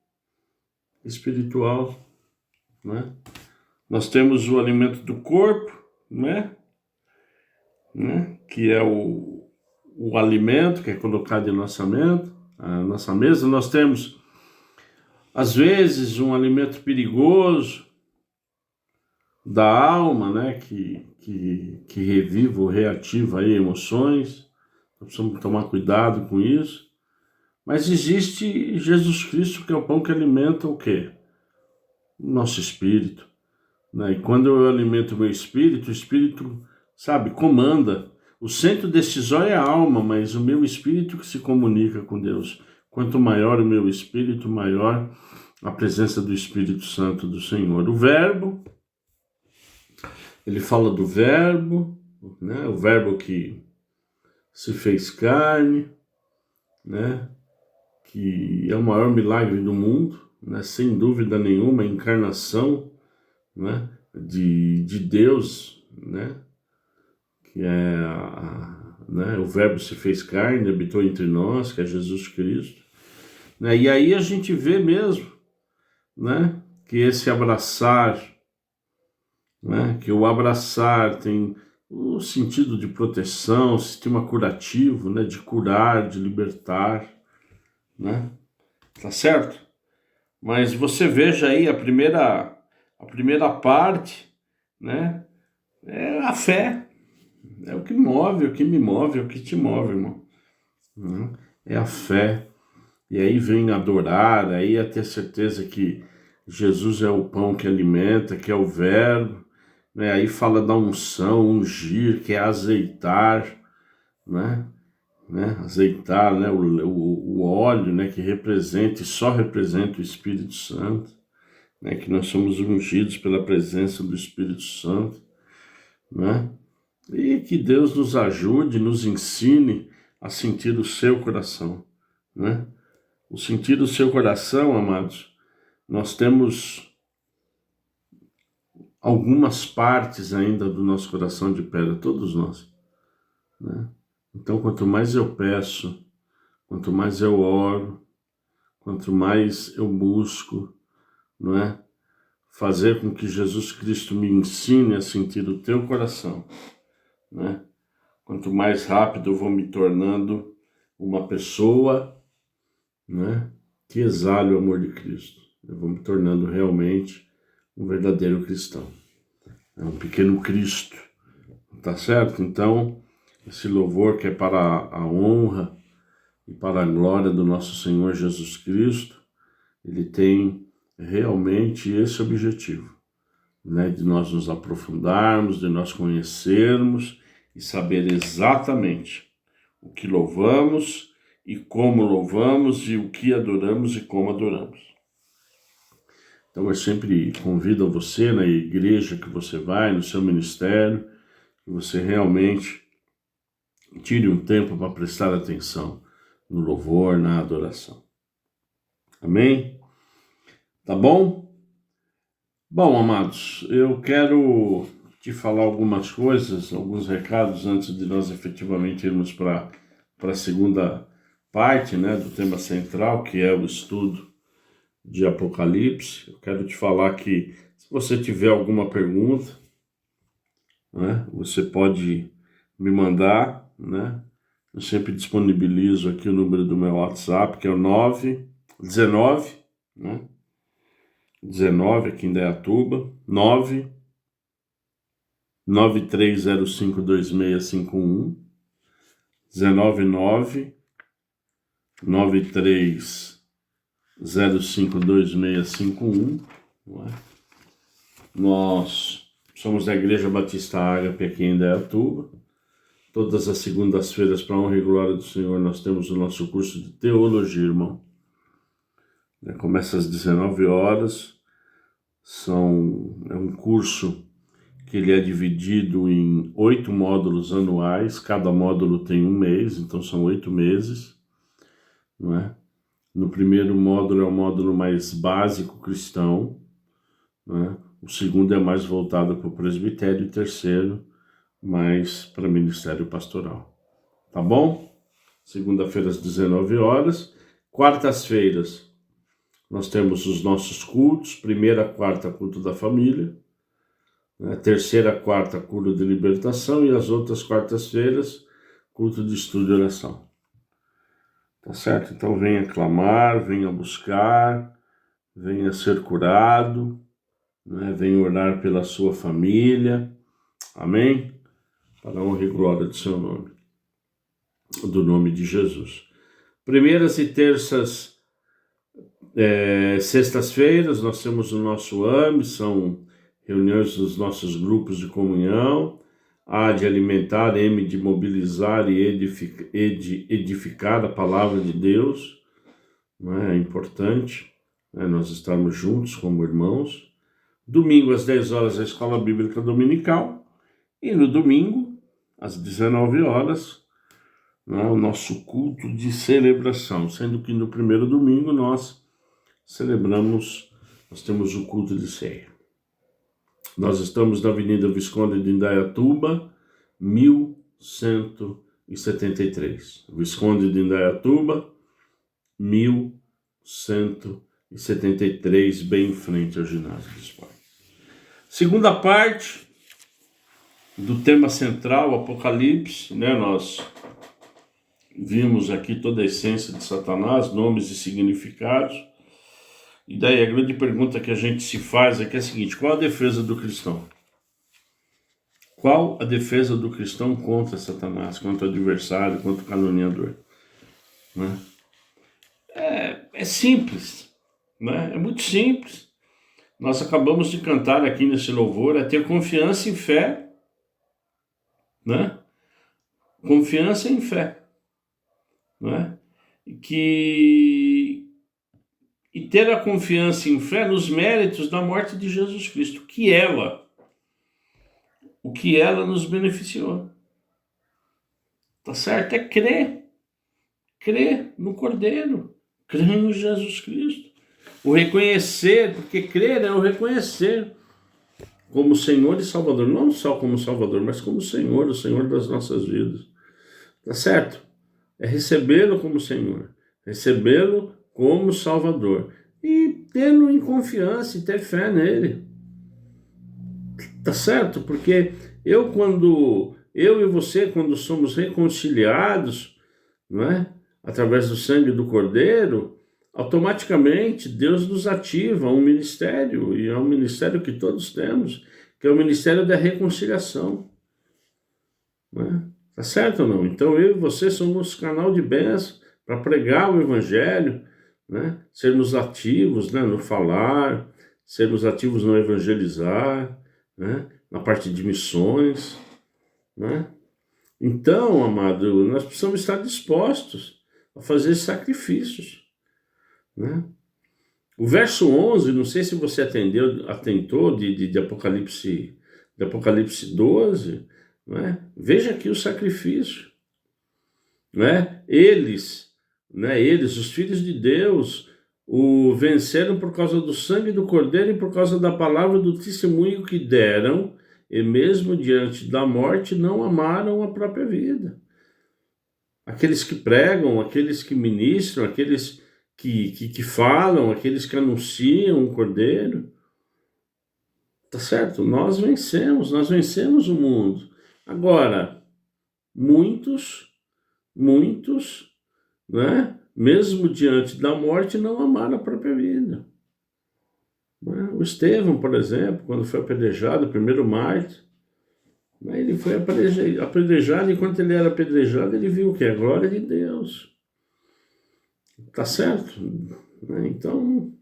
Espiritual, né? Nós temos o alimento do corpo, né? Que é o alimento que é colocado em a nossa mesa. Nós temos, às vezes, um alimento perigoso da alma, né? Que reviva ou reativa aí emoções. Nós precisamos tomar cuidado com isso. Mas existe Jesus Cristo, que é o pão que alimenta o quê? O nosso espírito, né? E quando eu alimento o meu espírito, o espírito, sabe, comanda. O centro decisório é a alma, mas o meu espírito que se comunica com Deus. Quanto maior o meu espírito, maior a presença do Espírito Santo do Senhor. O verbo, ele fala do verbo, né? O verbo que se fez carne, né? Que é o maior milagre do mundo, né? Sem dúvida nenhuma, a encarnação, né? de Deus, né? Que é né? O verbo se fez carne, habitou entre nós, que é Jesus Cristo, né? E aí a gente vê mesmo, né? Que esse abraçar, né? Que o abraçar tem o sentido de proteção, sistema curativo, né? De curar, de libertar, né? Tá certo? Mas você veja aí a primeira parte, né? É a fé. É o que move, o que me move, é o que te move, irmão. É a fé. E aí vem adorar, aí é ter certeza que Jesus é o pão que alimenta, que é o verbo, né? Aí fala da unção, ungir, que é azeitar, né? Azeitar, né? O óleo, né? Que representa e só representa o Espírito Santo, né? Que nós somos ungidos pela presença do Espírito Santo, né? E que Deus nos ajude, nos ensine a sentir o seu coração, né? O sentir do seu coração, amados, nós temos algumas partes ainda do nosso coração de pedra, todos nós, né? Então, quanto mais eu peço, quanto mais eu oro, quanto mais eu busco, não é? Fazer com que Jesus Cristo me ensine a sentir o teu coração, né? Quanto mais rápido eu vou me tornando uma pessoa, né? Que exale o amor de Cristo. Eu vou me tornando realmente um verdadeiro cristão. É um pequeno Cristo, tá certo? Então, esse louvor que é para a honra e para a glória do nosso Senhor Jesus Cristo, ele tem realmente esse objetivo, né? De nós nos aprofundarmos, de nós conhecermos e saber exatamente o que louvamos e como louvamos e o que adoramos e como adoramos. Então eu sempre convido você na igreja que você vai, no seu ministério, que você realmente tire um tempo para prestar atenção no louvor, na adoração. Amém? Tá bom? Bom, amados, eu quero te falar algumas coisas, alguns recados antes de nós efetivamente irmos para a segunda parte, né, do tema central, que é o estudo de Apocalipse. Eu quero te falar que se você tiver alguma pergunta, né, você pode me mandar, né? Eu sempre disponibilizo aqui o número do meu WhatsApp, que é o 919, né? 19 aqui em Indaiatuba, 993052651, 199 93052651, não é? Nós somos da Igreja Batista Ágape aqui em Indaiatuba. Todas as segundas-feiras, para a honra e glória do Senhor, nós temos o nosso curso de teologia, irmão. Começa às 19 horas. É um curso que ele é dividido em 8 módulos anuais. Cada módulo tem 1 mês, então são 8 meses, não é? No primeiro módulo é o módulo mais básico cristão, não é? O segundo é mais voltado para o presbitério e o terceiro mais para ministério pastoral. Tá bom? Segunda-feira às 19 horas. Quartas-feiras nós temos os nossos cultos. Primeira, quarta, culto da família. Terceira, quarta, culto de libertação. E as outras quartas-feiras, culto de estudo e oração. Tá certo? Então venha clamar, venha buscar, venha ser curado, né? Venha orar pela sua família. Amém? Para a honra e glória do seu nome, do nome de Jesus. Primeiras e terças, sextas-feiras, nós temos o nosso AME, são reuniões dos nossos grupos de comunhão. A de alimentar, M de mobilizar e edificar a palavra de Deus. É importante, né, nós estarmos juntos como irmãos. Domingo às 10 horas a Escola Bíblica Dominical. E no domingo, às 19 horas, né, o nosso culto de celebração. Sendo que no primeiro domingo nós temos o culto de ceia. Nós estamos na Avenida Visconde de Indaiatuba, 1173. Visconde de Indaiatuba, 1173, bem em frente ao ginásio dos pais. Segunda parte do tema central, Apocalipse, né? Nós vimos aqui toda a essência de Satanás, nomes e significados. E daí a grande pergunta que a gente se faz aqui é a seguinte: qual a defesa do cristão? Qual a defesa do cristão contra Satanás, contra o adversário, contra o caluniador? Né? É simples, né? É muito simples. Nós acabamos de cantar aqui nesse louvor, é ter confiança em fé, né? Confiança em fé, né? E ter a confiança em fé nos méritos da morte de Jesus Cristo, o que ela nos beneficiou. Tá certo? É crer no Cordeiro, crer em Jesus Cristo. O reconhecer, porque crer é o reconhecer como Senhor e Salvador, não só como Salvador, mas como Senhor, o Senhor das nossas vidas. Tá certo? É recebê-lo como Senhor, recebê-lo como Salvador e tê-lo em confiança e ter fé nele. Tá certo? Porque eu e você, quando somos reconciliados, não é? Através do sangue do Cordeiro, automaticamente Deus nos ativa a um ministério, e é um ministério que todos temos, que é o ministério da reconciliação. Não é? Tá certo ou não? Então eu e você somos canal de bênção para pregar o Evangelho, né? Sermos ativos, né, no falar, sermos ativos no evangelizar, né, na parte de missões, né? Então, amado, nós precisamos estar dispostos a fazer sacrifícios, né? O verso 11, não sei se você atentou de Apocalipse 12, né? Veja aqui o sacrifício, né? Eles, os filhos de Deus, o venceram por causa do sangue do Cordeiro e por causa da palavra do testemunho que deram, e mesmo diante da morte não amaram a própria vida. Aqueles que pregam, aqueles que ministram, aqueles que falam, aqueles que anunciam o Cordeiro. Tá certo? Nós vencemos o mundo. Agora, muitos, né, mesmo diante da morte, não amaram a própria vida. O Estevão, por exemplo, quando foi apedrejado, o primeiro mártir, ele foi apedrejado, e enquanto ele era apedrejado, ele viu o que? A glória de Deus. Tá certo? Né? Então,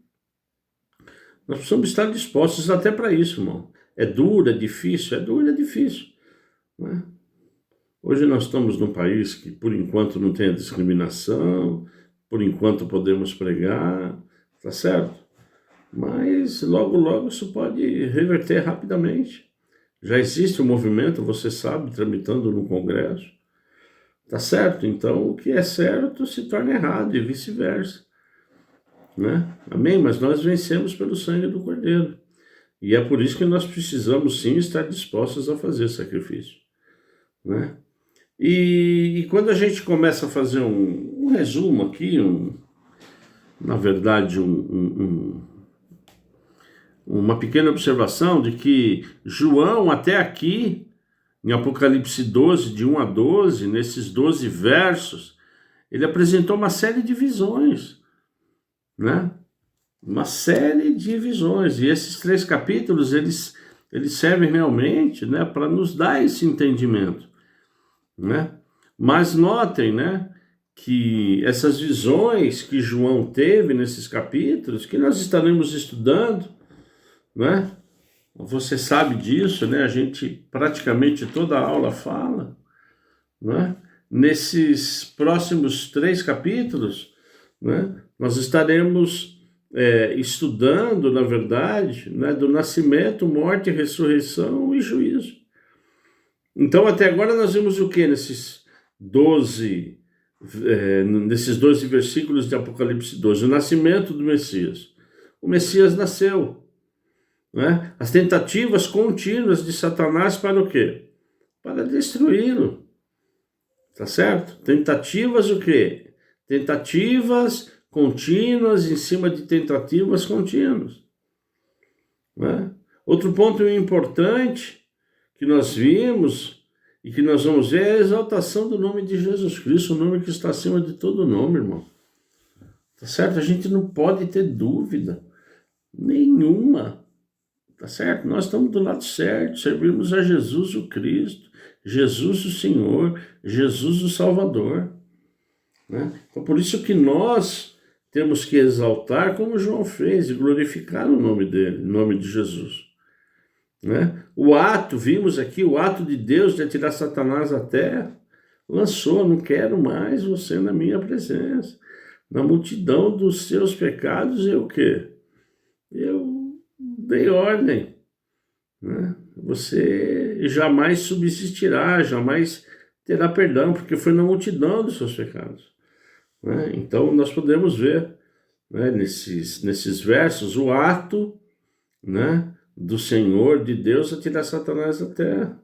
nós precisamos estar dispostos até para isso, irmão. É duro, é difícil? É duro, é difícil. Né? Hoje nós estamos num país que, por enquanto, não tem a discriminação, por enquanto podemos pregar, tá certo? Mas logo, logo isso pode reverter rapidamente. Já existe um movimento, você sabe, tramitando no Congresso, tá certo? Então, o que é certo se torna errado e vice-versa, né? Amém? Mas nós vencemos pelo sangue do Cordeiro. E é por isso que nós precisamos, sim, estar dispostos a fazer sacrifício, né? E quando a gente começa a fazer um resumo aqui, na verdade, uma pequena observação de que João, até aqui, em Apocalipse 12, de 1 a 12, nesses 12 versos, ele apresentou uma série de visões, né? Uma série de visões. E esses 3 capítulos, eles servem realmente, né, para nos dar esse entendimento, né? Mas notem, né, que essas visões que João teve nesses capítulos, que nós estaremos estudando, né? Você sabe disso, né? A gente praticamente toda a aula fala, né? Nesses próximos 3 capítulos, né, nós estaremos estudando, na verdade, né, do nascimento, morte, ressurreição e juízo. Então, até agora nós vimos o que nesses 12 versículos de Apocalipse 12? O nascimento do Messias. O Messias nasceu, né? As tentativas contínuas de Satanás para o quê? Para destruí-lo. Tá certo? Tentativas o quê? Tentativas contínuas em cima de tentativas contínuas, né? Outro ponto importante que nós vimos e que nós vamos ver é a exaltação do nome de Jesus Cristo, o nome que está acima de todo nome, irmão. Tá certo? A gente não pode ter dúvida nenhuma. Tá certo? Nós estamos do lado certo, servimos a Jesus o Cristo, Jesus o Senhor, Jesus o Salvador, né? Então, por isso que nós temos que exaltar como João fez e glorificar o nome dele, o nome de Jesus, né? O ato, vimos aqui, o ato de Deus de atirar Satanás à terra, lançou, não quero mais você na minha presença. Na multidão dos seus pecados, eu o quê? Eu dei ordem, né? Você jamais subsistirá, jamais terá perdão, porque foi na multidão dos seus pecados, né? Então nós podemos ver, né, nesses versos o ato, né, do Senhor, de Deus, a tirar Satanás da terra.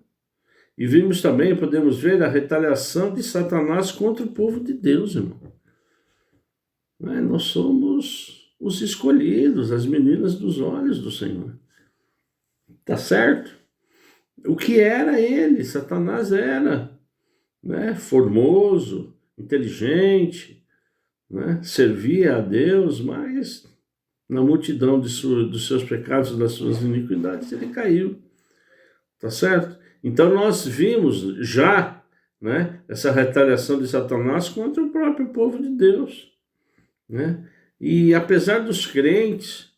E vimos também, podemos ver a retaliação de Satanás contra o povo de Deus, irmão. Né? Nós somos os escolhidos, as meninas dos olhos do Senhor. Tá certo? O que era ele? Satanás era, né, formoso, inteligente, né, servia a Deus, mas na multidão dos seus pecados, das suas iniquidades, ele caiu. Tá certo? Então nós vimos já, né, essa retaliação de Satanás contra o próprio povo de Deus, né? E apesar dos crentes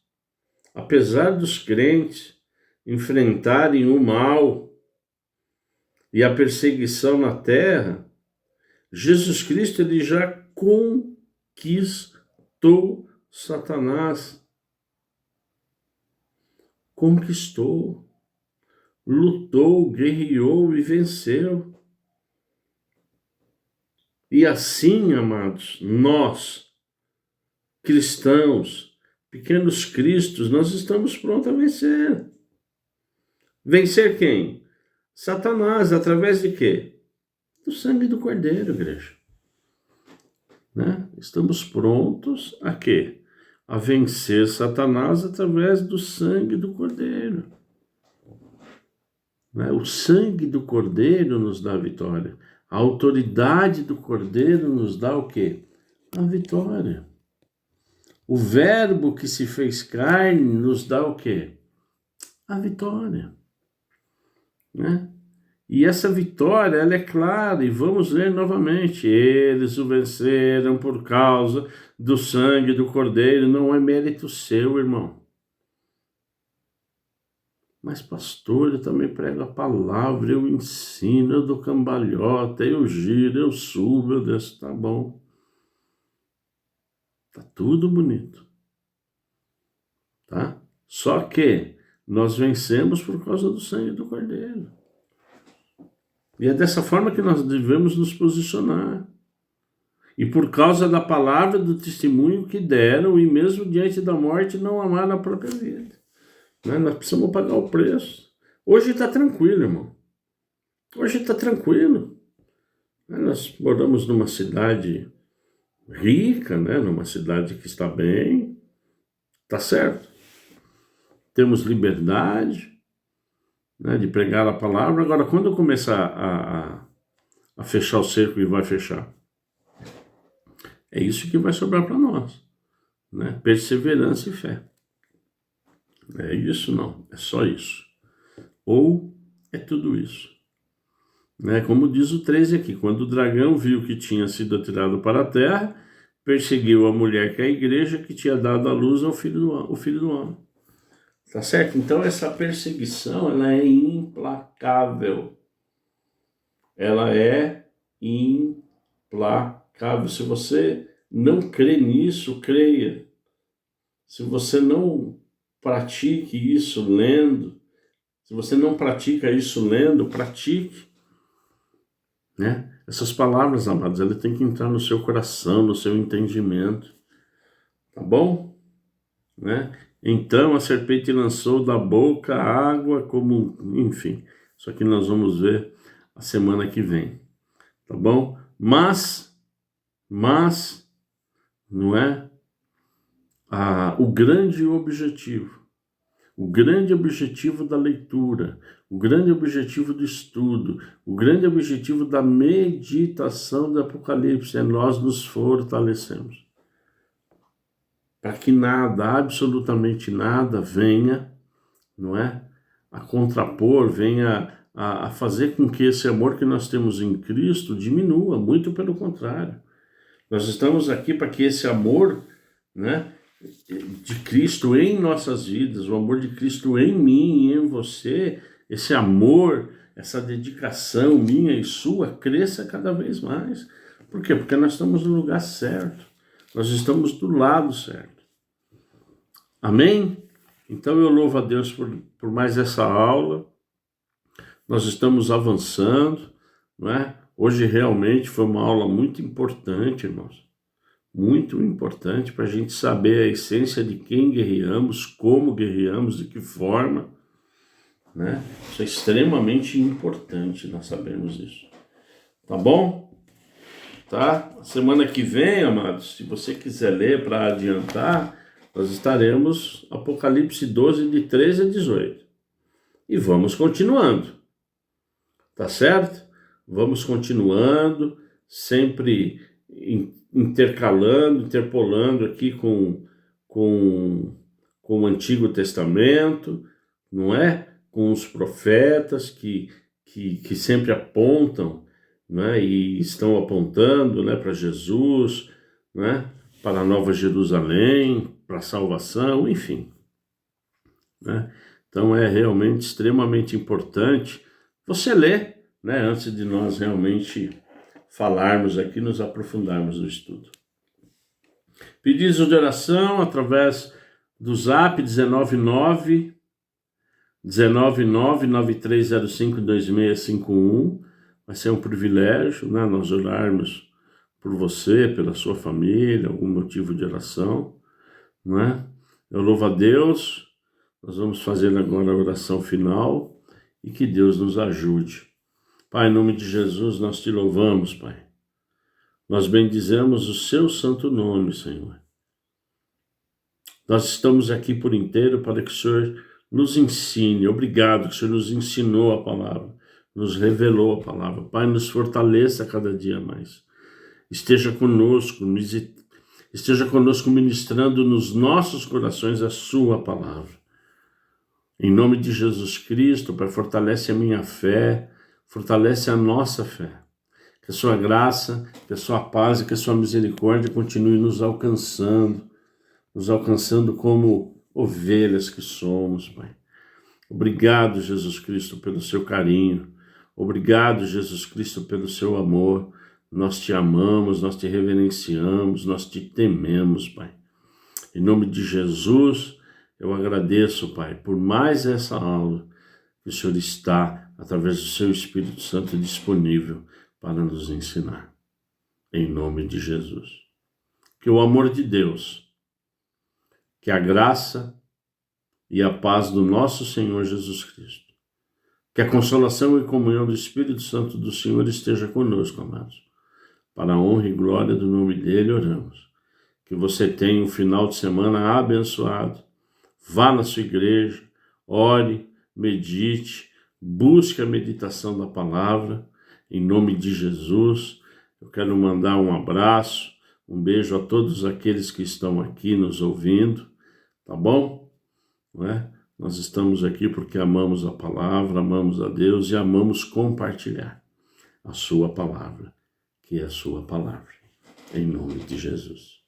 enfrentarem o mal e a perseguição na terra, Jesus Cristo ele já conquistou Satanás. Conquistou, lutou, guerreou e venceu. E assim, amados, nós, cristãos, pequenos cristos, nós estamos prontos a vencer. Vencer quem? Satanás, através de quê? Do sangue do Cordeiro, igreja. Né? Estamos prontos a quê? A vencer Satanás através do sangue do Cordeiro. Né? O sangue do Cordeiro nos dá a vitória. A autoridade do Cordeiro nos dá o quê? A vitória. O verbo que se fez carne nos dá o quê? A vitória. Né? E essa vitória, ela é clara, e vamos ler novamente. Eles o venceram por causa do sangue do Cordeiro, não é mérito seu, irmão. Mas, pastor, eu também prego a palavra, eu ensino, eu dou cambalhota, eu giro, eu subo, eu desço, tá bom. Tá tudo bonito. Tá? Só que nós vencemos por causa do sangue do Cordeiro. E é dessa forma que nós devemos nos posicionar. E por causa da palavra, do testemunho que deram, e mesmo diante da morte, não amaram a própria vida. Né? Nós precisamos pagar o preço. Hoje está tranquilo, irmão. Hoje está tranquilo. Nós moramos numa cidade rica, né? Numa cidade que está bem. Tá certo. Temos liberdade, né, de pregar a palavra. Agora, quando eu começar a fechar o cerco, e vai fechar, é isso que vai sobrar para nós, né? Perseverança e fé. É isso não, é só isso. Ou é tudo isso. Né? Como diz o 13 aqui, quando o dragão viu que tinha sido atirado para a terra, perseguiu a mulher que é a igreja, que tinha dado à luz ao filho do homem. Tá certo? Então essa perseguição, ela é implacável. Ela é implacável. Se você não crê nisso, creia. Se você não pratique isso lendo, se você não pratica isso lendo, pratique. Né? Essas palavras, amados, elas têm que entrar no seu coração, no seu entendimento. Tá bom? Né? Então a serpente lançou da boca água como... Enfim, isso aqui nós vamos ver a semana que vem. Tá bom? Mas, não é? O grande objetivo da leitura, o grande objetivo do estudo, o grande objetivo da meditação do Apocalipse é nós nos fortalecemos. Para que nada, absolutamente nada, venha, não é? A contrapor, venha a fazer com que esse amor que nós temos em Cristo diminua, muito pelo contrário. Nós estamos aqui para que esse amor, né, de Cristo em nossas vidas, o amor de Cristo em mim e em você, esse amor, essa dedicação minha e sua, cresça cada vez mais. Por quê? Porque nós estamos no lugar certo. Nós estamos do lado certo. Amém? Então eu louvo a Deus por mais essa aula. Nós estamos avançando, não é? Hoje realmente foi uma aula muito importante, irmãos. Muito importante para a gente saber a essência de quem guerreamos, como guerreamos, de que forma, né? Isso é extremamente importante, nós sabemos isso. Tá bom? Tá? Semana que vem, amados, se você quiser ler para adiantar, nós estaremos Apocalipse 12, de 13 a 18. E vamos continuando. Tá certo? Vamos continuando, sempre interpolando aqui com o Antigo Testamento, não é? Com os profetas que sempre apontam, né? E estão apontando, né, para Jesus, né? Para a Nova Jerusalém, para a salvação, enfim. Né? Então é realmente extremamente importante você ler, né, antes de nós realmente falarmos aqui, nos aprofundarmos no estudo. Pedidos de oração através do Zap 19993052651. Vai ser um privilégio, né, nós orarmos por você, pela sua família, algum motivo de oração, não é? Eu louvo a Deus. Nós vamos fazer agora a oração final e que Deus nos ajude. Pai, em nome de Jesus, nós te louvamos, Pai. Nós bendizemos o seu santo nome, Senhor. Nós estamos aqui por inteiro para que o Senhor nos ensine. Obrigado que o Senhor nos ensinou a palavra, nos revelou a palavra. Pai, nos fortaleça cada dia mais. Esteja conosco ministrando nos nossos corações a sua palavra. Em nome de Jesus Cristo, Pai, fortalece a minha fé, fortalece a nossa fé. Que a sua graça, que a sua paz e que a sua misericórdia continue nos alcançando como ovelhas que somos, Pai. Obrigado, Jesus Cristo, pelo seu carinho. Obrigado, Jesus Cristo, pelo seu amor. Nós te amamos, nós te reverenciamos, nós te tememos, Pai. Em nome de Jesus, eu agradeço, Pai, por mais essa aula que o Senhor está, através do seu Espírito Santo, disponível para nos ensinar. Em nome de Jesus. Que o amor de Deus, que a graça e a paz do nosso Senhor Jesus Cristo, que a consolação e comunhão do Espírito Santo do Senhor esteja conosco, amados. Para a honra e glória do nome dele, oramos. Que você tenha um final de semana abençoado. Vá na sua igreja, ore, medite, busque a meditação da palavra. Em nome de Jesus, eu quero mandar um abraço, um beijo a todos aqueles que estão aqui nos ouvindo, tá bom? Não é? Nós estamos aqui porque amamos a palavra, amamos a Deus e amamos compartilhar a sua palavra, que é a sua palavra. Em nome de Jesus.